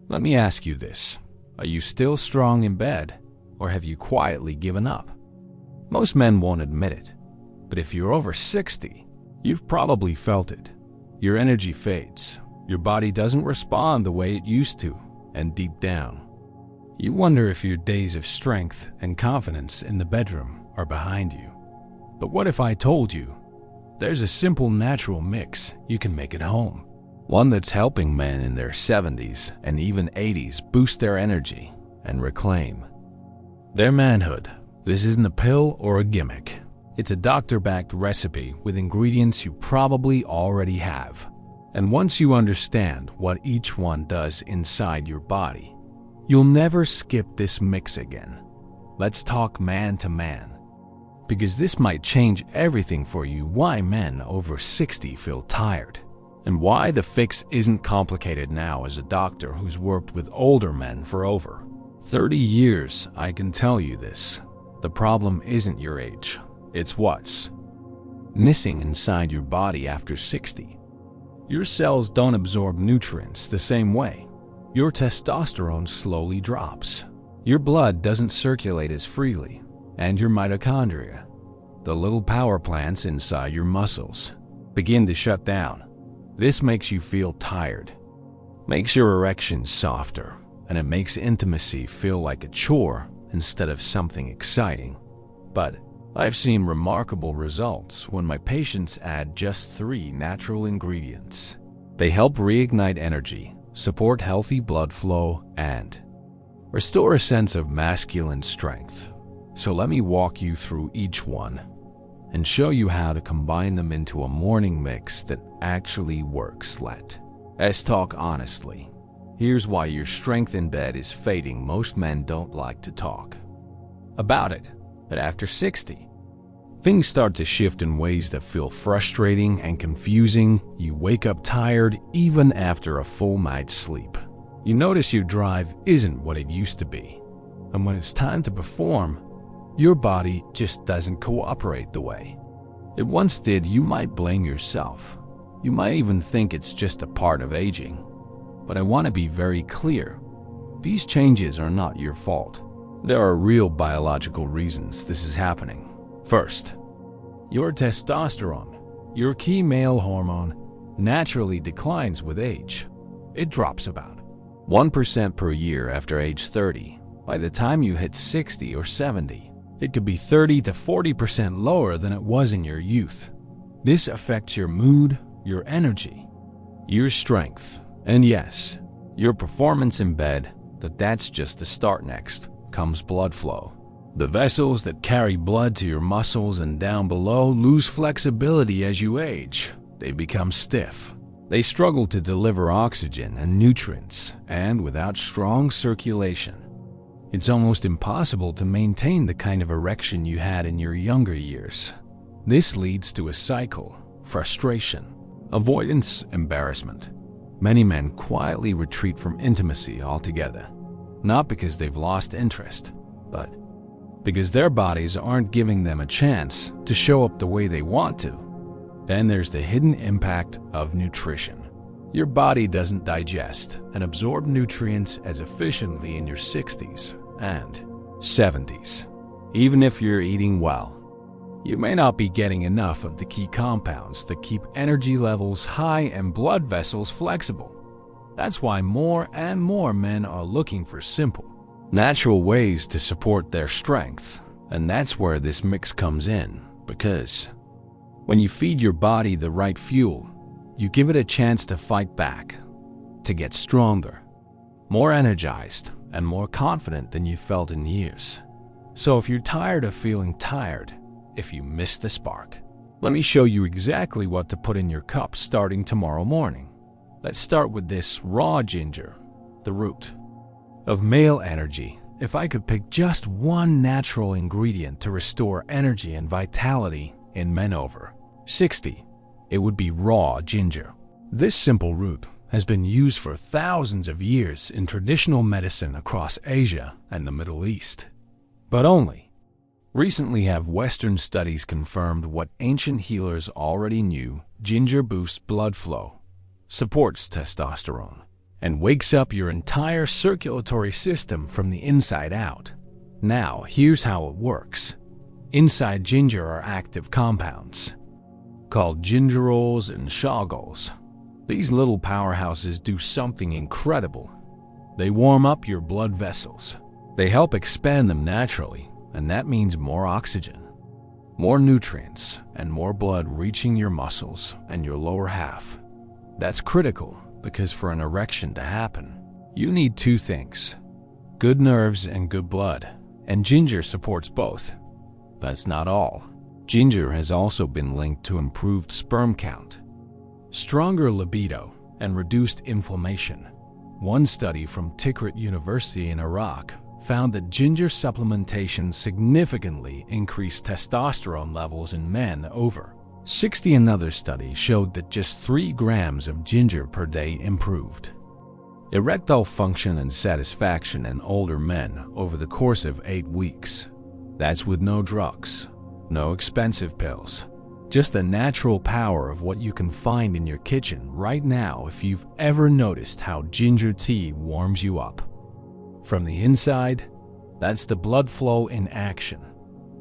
Let me ask you this. Are you still strong in bed, or have you quietly given up? Most men won't admit it, but if you're over 60, you've probably felt it. Your energy fades, your body doesn't respond the way it used to, and deep down, you wonder if your days of strength and confidence in the bedroom are behind you. But what if I told you there's a simple natural mix you can make at home? One that's helping men in their 70s and even 80s boost their energy and reclaim their manhood. This isn't a pill or a gimmick. It's a doctor-backed recipe with ingredients you probably already have. And once you understand what each one does inside your body, you'll never skip this mix again. Let's talk man to man, because this might change everything for you. Why men over 60 feel tired, and why the fix isn't complicated now. As a doctor who's worked with older men for over 30 years, I can tell you this. The problem isn't your age. It's what's missing inside your body after 60. Your cells don't absorb nutrients the same way. Your testosterone slowly drops. Your blood doesn't circulate as freely, and your mitochondria, the little power plants inside your muscles, begin to shut down. This makes you feel tired, makes your erections softer, and it makes intimacy feel like a chore instead of something exciting. But I've seen remarkable results when my patients add just 3 natural ingredients. They help reignite energy, support healthy blood flow, and restore a sense of masculine strength. So let me walk you through each one and show you how to combine them into a morning mix that actually works. Let's talk honestly. Here's why your strength in bed is fading. Most men don't like to talk about it, but after 60, things start to shift in ways that feel frustrating and confusing. You wake up tired even after a full night's sleep. You notice your drive isn't what it used to be. And when it's time to perform, your body just doesn't cooperate the way it once did. You might blame yourself. You might even think it's just a part of aging. But I want to be very clear. These changes are not your fault. There are real biological reasons this is happening. First, your testosterone, your key male hormone, naturally declines with age. It drops about 1% per year after age 30. By the time you hit 60 or 70, it could be 30 to 40% lower than it was in your youth. This affects your mood, your energy, your strength, and yes, your performance in bed. But that's just the start. Next comes blood flow. The vessels that carry blood to your muscles and down below lose flexibility as you age. They become stiff. They struggle to deliver oxygen and nutrients, and without strong circulation, it's almost impossible to maintain the kind of erection you had in your younger years. This leads to a cycle: frustration, avoidance, embarrassment. Many men quietly retreat from intimacy altogether, not because they've lost interest, but because their bodies aren't giving them a chance to show up the way they want to. Then there's the hidden impact of nutrition. Your body doesn't digest and absorb nutrients as efficiently in your 60s and 70s. Even if you're eating well, you may not be getting enough of the key compounds that keep energy levels high and blood vessels flexible. That's why more and more men are looking for simple, natural ways to support their strength. And that's where this mix comes in, because when you feed your body the right fuel, you give it a chance to fight back, to get stronger, more energized, and more confident than you felt in years. So if you're tired of feeling tired, if you missed the spark, let me show you exactly what to put in your cup starting tomorrow morning. Let's start with this raw ginger, the root of male energy. If I could pick just one natural ingredient to restore energy and vitality in men over 60, it would be raw ginger. This simple root has been used for thousands of years in traditional medicine across Asia and the Middle East. But only recently have Western studies confirmed what ancient healers already knew: ginger boosts blood flow, supports testosterone, and wakes up your entire circulatory system from the inside out. Now, here's how it works. Inside ginger are active compounds called gingerols and shoggols. These little powerhouses do something incredible. They warm up your blood vessels. They help expand them naturally, and that means more oxygen, more nutrients, and more blood reaching your muscles and your lower half. That's critical because for an erection to happen, you need two things: good nerves and good blood, and ginger supports both. That's not all. Ginger has also been linked to improved sperm count, stronger libido, and reduced inflammation. One study from Tikrit University in Iraq found that ginger supplementation significantly increased testosterone levels in men over 60. Another study showed that just 3 grams of ginger per day improved erectile function and satisfaction in older men over the course of 8 weeks. That's with no drugs, no expensive pills, just the natural power of what you can find in your kitchen right now. If you've ever noticed how ginger tea warms you up from the inside, that's the blood flow in action.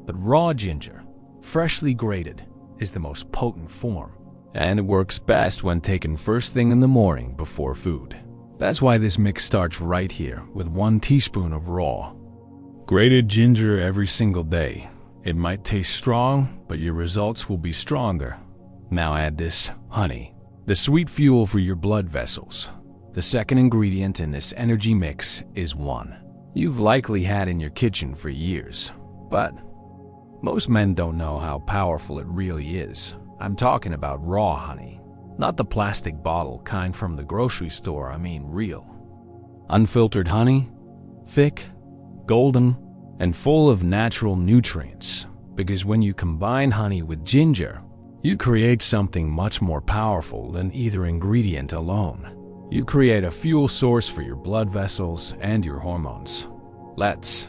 But raw ginger, freshly grated, is the most potent form, and it works best when taken first thing in the morning before food. That's why this mix starts right here with 1 teaspoon of raw, grated ginger every single day. It might taste strong, but your results will be stronger. Now add this honey, the sweet fuel for your blood vessels. The second ingredient in this energy mix is one you've likely had in your kitchen for years, but most men don't know how powerful it really is. I'm talking about raw honey, not the plastic bottle kind from the grocery store. I mean real, unfiltered honey, thick, golden, and full of natural nutrients. Because when you combine honey with ginger, you create something much more powerful than either ingredient alone. You create a fuel source for your blood vessels and your hormones. Let's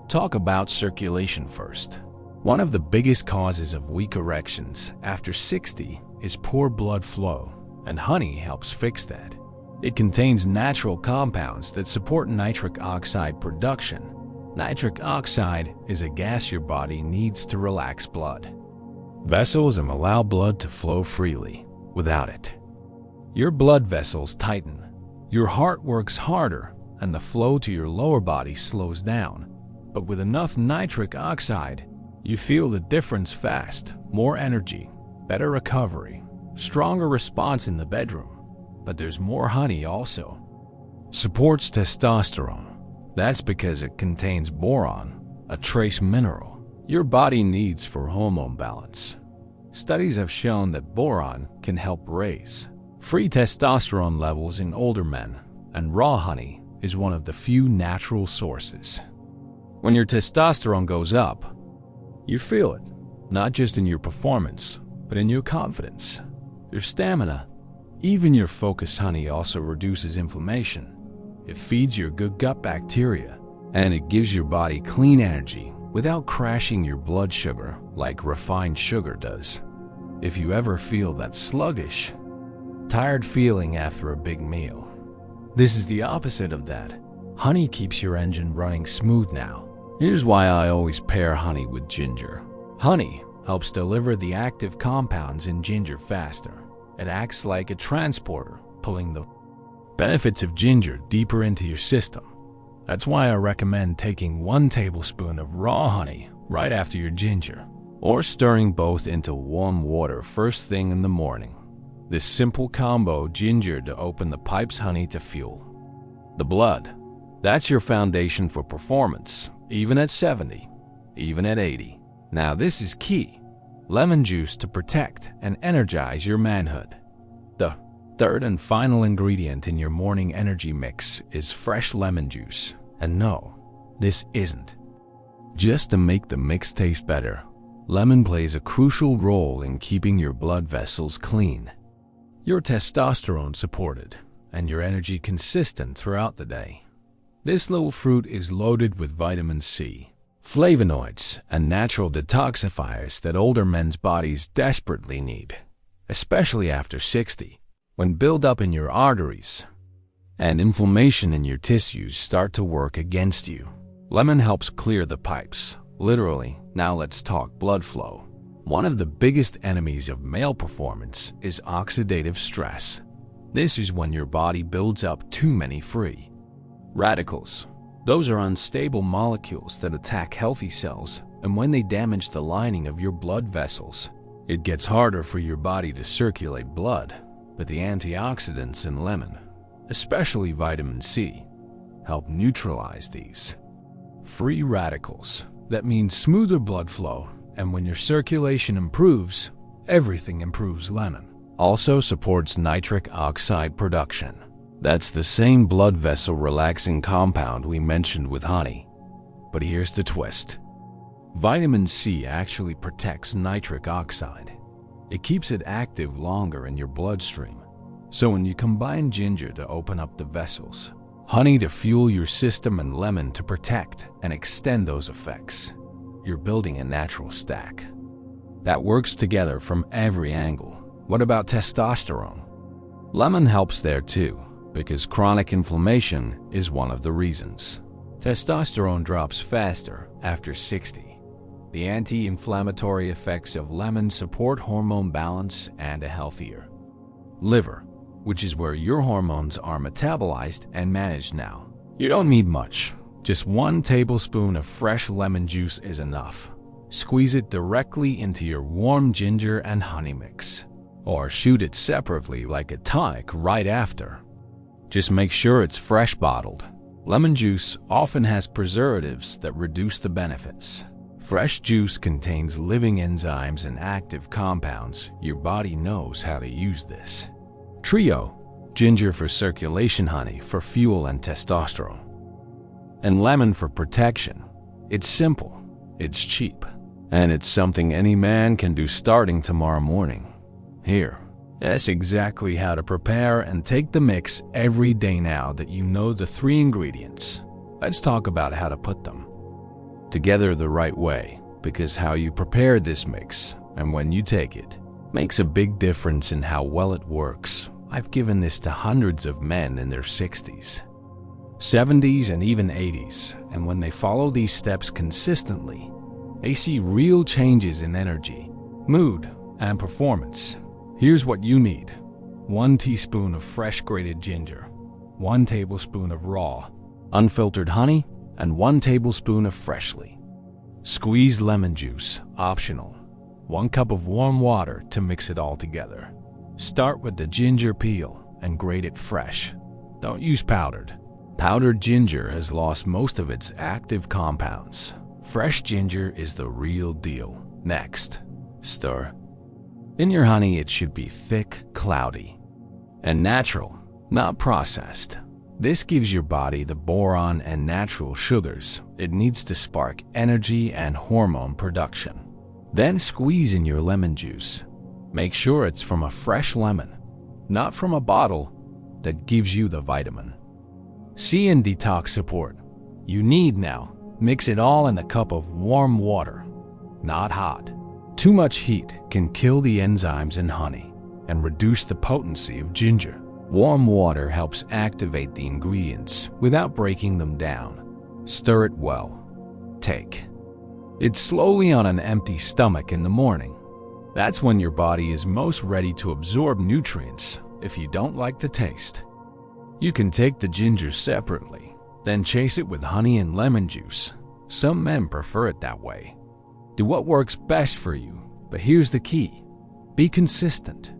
talk about circulation first. One of the biggest causes of weak erections after 60 is poor blood flow, and honey helps fix that. It contains natural compounds that support nitric oxide production. Nitric oxide is a gas your body needs to relax blood vessels and allow blood to flow freely. Without it, your blood vessels tighten, your heart works harder, and the flow to your lower body slows down. But with enough nitric oxide, you feel the difference fast. More energy, better recovery, stronger response in the bedroom. But there's more. Honey also supports testosterone. That's because it contains boron, a trace mineral your body needs for hormone balance. Studies have shown that boron can help raise free testosterone levels in older men, and raw honey is one of the few natural sources. When your testosterone goes up, you feel it, not just in your performance, but in your confidence, your stamina, even your focus. Honey also reduces inflammation. It feeds your good gut bacteria, and it gives your body clean energy without crashing your blood sugar like refined sugar does. If you ever feel that sluggish, tired feeling after a big meal, this is the opposite of that. Honey keeps your engine running smooth now. Here's why I always pair honey with ginger. Honey helps deliver the active compounds in ginger faster. It acts like a transporter, pulling the benefits of ginger deeper into your system. That's why I recommend taking 1 tablespoon of raw honey right after your ginger, or stirring both into warm water first thing in the morning. This simple combo, ginger to open the pipes, honey to fuel the blood. That's your foundation for performance, even at 70, even at 80. Now this is key. Lemon juice to protect and energize your manhood. The third and final ingredient in your morning energy mix is fresh lemon juice. And no, this isn't just to make the mix taste better. Lemon plays a crucial role in keeping your blood vessels clean, your testosterone supported, and your energy consistent throughout the day. This little fruit is loaded with vitamin C, flavonoids, and natural detoxifiers that older men's bodies desperately need, especially after 60, when buildup in your arteries and inflammation in your tissues start to work against you. Lemon helps clear the pipes, literally. Now let's talk blood flow. One of the biggest enemies of male performance is oxidative stress. This is when your body builds up too many free radicals. Those are unstable molecules that attack healthy cells, and when they damage the lining of your blood vessels, it gets harder for your body to circulate blood. But the antioxidants in lemon, especially vitamin C, help neutralize these free radicals. That means smoother blood flow, and when your circulation improves, everything improves. Lemon also supports nitric oxide production. That's the same blood vessel relaxing compound we mentioned with honey. But here's the twist. Vitamin C actually protects nitric oxide. It keeps it active longer in your bloodstream. So when you combine ginger to open up the vessels, honey to fuel your system, and lemon to protect and extend those effects, you're building a natural stack that works together from every angle. What about testosterone? Lemon helps there too, because chronic inflammation is one of the reasons. Testosterone drops faster after 60. The anti-inflammatory effects of lemon support hormone balance and a healthier liver, which is where your hormones are metabolized and managed. Now, you don't need much. Just 1 tablespoon of fresh lemon juice is enough. Squeeze it directly into your warm ginger and honey mix, or shoot it separately like a tonic right after. Just make sure it's fresh bottled. Lemon juice often has preservatives that reduce the benefits. Fresh juice contains living enzymes and active compounds. Your body knows how to use this. Trio: ginger for circulation, honey for fuel and testosterone, and lemon for protection. It's simple, it's cheap, and it's something any man can do starting tomorrow morning. Here, that's exactly how to prepare and take the mix every day. Now that you know the 3 ingredients, let's talk about how to put them together the right way, because how you prepare this mix and when you take it makes a big difference in how well it works. I've given this to hundreds of men in their 60s, 70s, and even 80s, and when they follow these steps consistently, they see real changes in energy, mood, and performance. Here's what you need: 1 teaspoon of fresh grated ginger, 1 tablespoon of raw, unfiltered honey, and 1 tablespoon of freshly squeezed lemon juice, optional. 1 cup of warm water to mix it all together. Start with the ginger peel and grate it fresh. Don't use powdered. Powdered ginger has lost most of its active compounds. Fresh ginger is the real deal. Next, stir. In your honey, it should be thick, cloudy, and natural, not processed. This gives your body the boron and natural sugars it needs to spark energy and hormone production. Then squeeze in your lemon juice. Make sure it's from a fresh lemon, not from a bottle that gives you the vitamin C and detox support you need. Now, mix it all in a cup of warm water, not hot. Too much heat can kill the enzymes in honey and reduce the potency of ginger. Warm water helps activate the ingredients without breaking them down. Stir it well. Take it slowly on an empty stomach in the morning. That's when your body is most ready to absorb nutrients. If you don't like the taste, you can take the ginger separately, then chase it with honey and lemon juice. Some men prefer it that way. Do what works best for you, but here's the key: be consistent.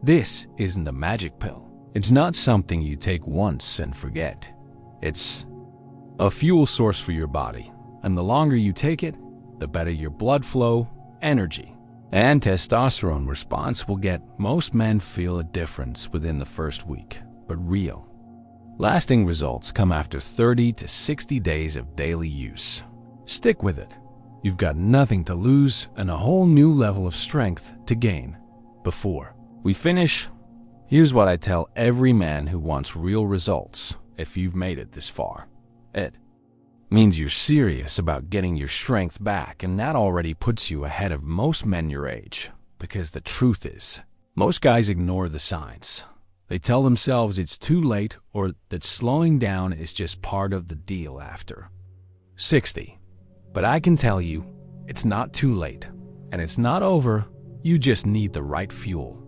This isn't a magic pill. It's not something you take once and forget. It's a fuel source for your body, and the longer you take it, the better your blood flow, energy, and testosterone response will get. Most men feel a difference within the first week, but real, lasting results come after 30 to 60 days of daily use. Stick with it. You've got nothing to lose and a whole new level of strength to gain. Before we finish, here's what I tell every man who wants real results. If you've made it this far, it means you're serious about getting your strength back, and that already puts you ahead of most men your age. Because the truth is, most guys ignore the signs. They tell themselves it's too late or that slowing down is just part of the deal after 60. But I can tell you, it's not too late, and it's not over. You just need the right fuel,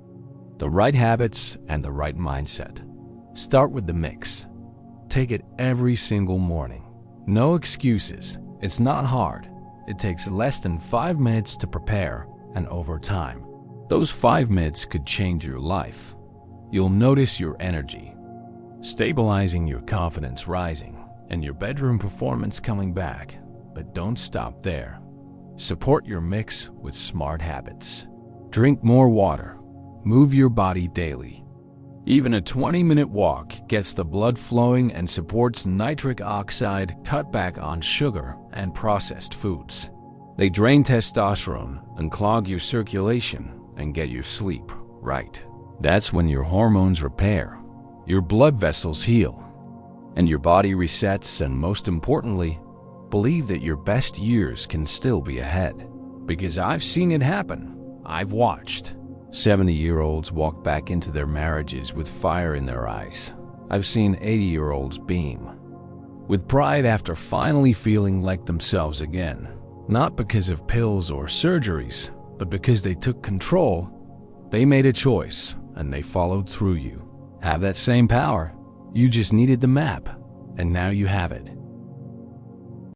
the right habits, and the right mindset. Start with the mix. Take it every single morning. No excuses. It's not hard. It takes less than 5 minutes to prepare, and over time, those 5 minutes could change your life. You'll notice your energy stabilizing, your confidence rising, and your bedroom performance coming back. But don't stop there. Support your mix with smart habits. Drink more water. Move your body daily. Even a 20-minute walk gets the blood flowing and supports nitric oxide. Cut back on sugar and processed foods. They drain testosterone and clog your circulation and get your sleep right. That's when your hormones repair, your blood vessels heal, and your body resets, and most importantly, believe that your best years can still be ahead. Because I've seen it happen. I've watched 70-year-olds walk back into their marriages with fire in their eyes. I've seen 80-year-olds beam with pride after finally feeling like themselves again. Not because of pills or surgeries, but because they took control. They made a choice, and they followed through. You have that same power. You just needed the map, and now you have it.